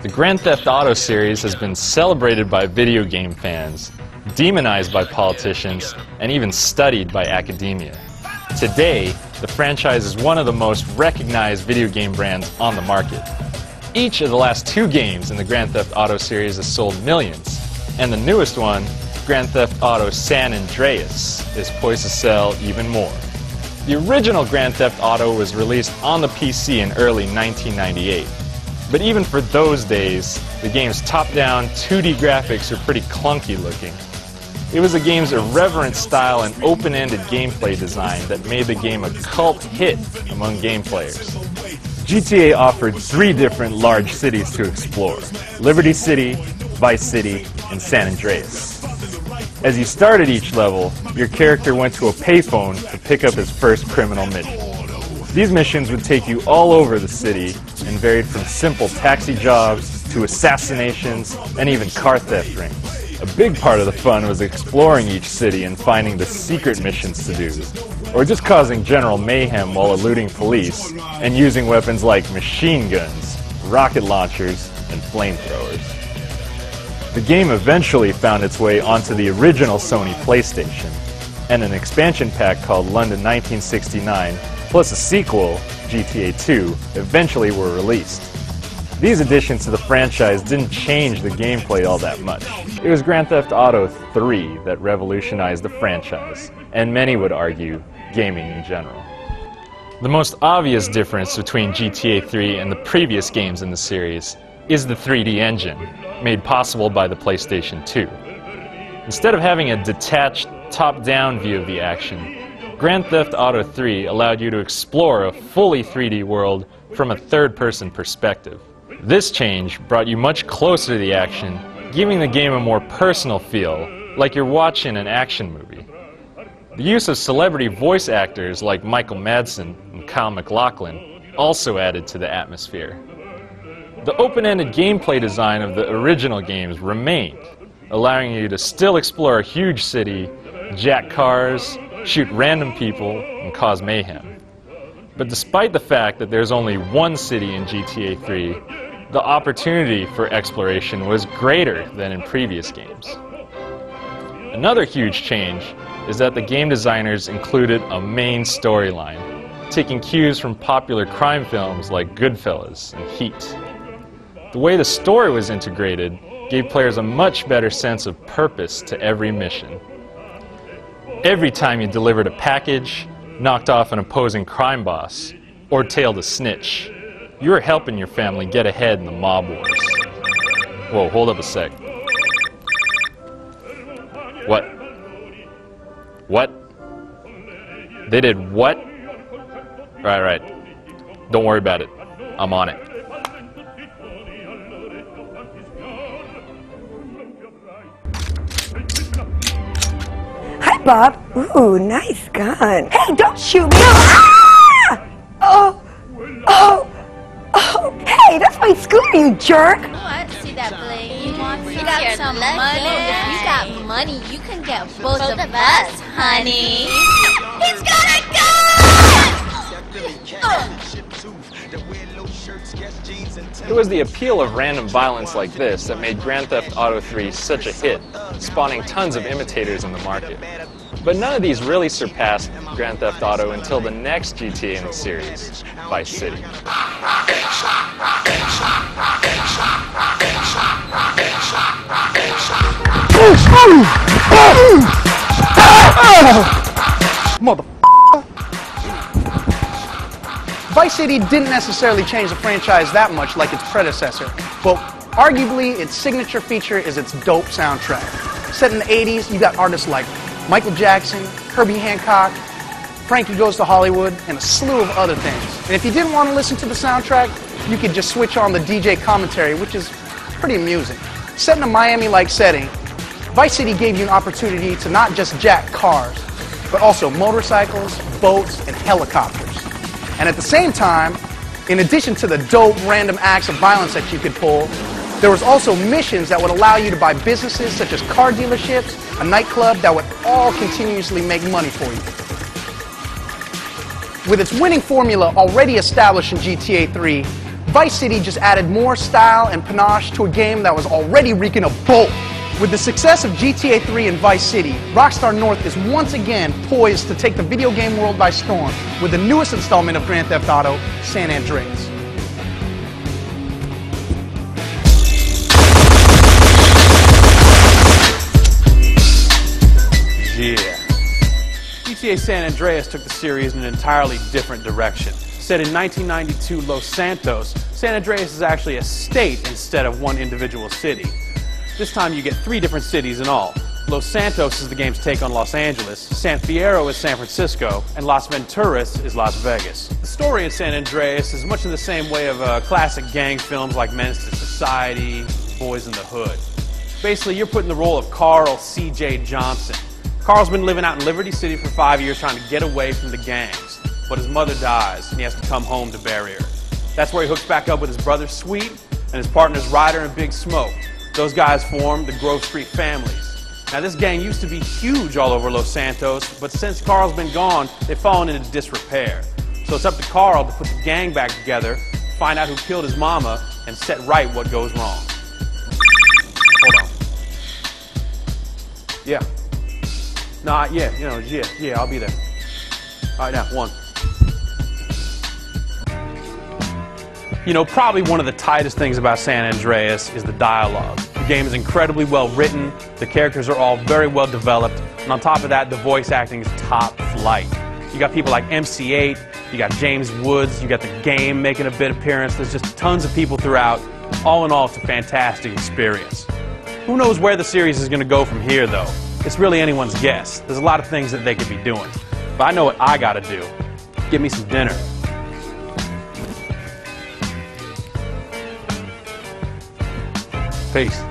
The Grand Theft Auto series has been celebrated by video game fans, demonized by politicians, and even studied by academia. Today, the franchise is one of the most recognized video game brands on the market. Each of the last 2 games in the Grand Theft Auto series has sold millions, and the newest one, Grand Theft Auto San Andreas, is poised to sell even more. The original Grand Theft Auto was released on the PC in early 1998. But even for those days, the game's top-down 2D graphics are pretty clunky looking. It was the game's irreverent style and open-ended gameplay design that made the game a cult hit among game players. GTA offered 3 different large cities to explore: Liberty City, Vice City, and San Andreas. As you started each level, your character went to a payphone to pick up his first criminal mission. These missions would take you all over the city and varied from simple taxi jobs to assassinations and even car theft rings. A big part of the fun was exploring each city and finding the secret missions to do, or just causing general mayhem while eluding police and using weapons like machine guns, rocket launchers, and flamethrowers. The game eventually found its way onto the original Sony PlayStation, and an expansion pack called London 1969 plus a sequel, GTA 2, eventually were released. These additions to the franchise didn't change the gameplay all that much. It was Grand Theft Auto 3 that revolutionized the franchise, and many would argue, gaming in general. The most obvious difference between GTA 3 and the previous games in the series is the 3D engine, made possible by the PlayStation 2. Instead of having a detached, top-down view of the action, Grand Theft Auto 3 allowed you to explore a fully 3D world from a third-person perspective. This change brought you much closer to the action, giving the game a more personal feel, like you're watching an action movie. The use of celebrity voice actors like Michael Madsen and Kyle MacLachlan also added to the atmosphere. The open-ended gameplay design of the original games remained, allowing you to still explore a huge city, jack cars, shoot random people, and cause mayhem. But despite the fact that there's only one city in GTA 3, the opportunity for exploration was greater than in previous games. Another huge change is that the game designers included a main storyline, taking cues from popular crime films like Goodfellas and Heat. The way the story was integrated gave players a much better sense of purpose to every mission. Every time you delivered a package, knocked off an opposing crime boss, or tailed a snitch, you were helping your family get ahead in the mob wars. Whoa, hold up a sec. What? What? They did what? Right. Don't worry about it. I'm on it. Hi, Bob. Ooh, nice gun. Hey, don't shoot me. Ah! Oh. Hey, that's my scooter, you jerk. What? See that bling? You got some money. If you got money, you can get both of us, honey. He's got a gun! It was the appeal of random violence like this that made Grand Theft Auto 3 such a hit, spawning tons of imitators in the market. But none of these really surpassed Grand Theft Auto until the next GTA in the series, Vice City. Mother. Vice City didn't necessarily change the franchise that much like its predecessor, but arguably its signature feature is its dope soundtrack. Set in the 80s, you got artists like Michael Jackson, Herbie Hancock, Frankie Goes to Hollywood, and a slew of other things. And if you didn't want to listen to the soundtrack, you could just switch on the DJ commentary, which is pretty amusing. Set in a Miami-like setting, Vice City gave you an opportunity to not just jack cars, but also motorcycles, boats, and helicopters. And at the same time, in addition to the dope random acts of violence that you could pull, there was also missions that would allow you to buy businesses such as car dealerships, a nightclub that would all continuously make money for you. With its winning formula already established in GTA 3, Vice City just added more style and panache to a game that was already reeking of both. With the success of GTA 3 and Vice City, Rockstar North is once again poised to take the video game world by storm with the newest installment of Grand Theft Auto, San Andreas. Yeah. GTA San Andreas took the series in an entirely different direction. Set in 1992 Los Santos, San Andreas is actually a state instead of one individual city. This time you get 3 different cities in all. Los Santos is the game's take on Los Angeles, San Fierro is San Francisco, and Las Venturas is Las Vegas. The story of San Andreas is much in the same way of classic gang films like Menace to Society, Boys in the Hood. Basically, you're put in the role of Carl C.J. Johnson. Carl's been living out in Liberty City for 5 years trying to get away from the gangs. But his mother dies, and he has to come home to bury her. That's where he hooks back up with his brother Sweet and his partners Ryder and Big Smoke. Those guys form the Grove Street Families. Now this gang used to be huge all over Los Santos, but since Carl's been gone, they've fallen into disrepair. So it's up to Carl to put the gang back together, find out who killed his mama, and set right what goes wrong. Hold on. Yeah. Nah, yeah, I'll be there. All right, now, 1. You know, probably one of the tightest things about San Andreas is the dialogue. The game is incredibly well written, the characters are all very well developed, and on top of that, the voice acting is top flight. You got people like MC8, you got James Woods, you got the game making a bit appearance, there's just tons of people throughout. All in all, it's a fantastic experience. Who knows where the series is going to go from here, though? It's really anyone's guess. There's a lot of things that they could be doing. But I know what I gotta do. Get me some dinner. Peace.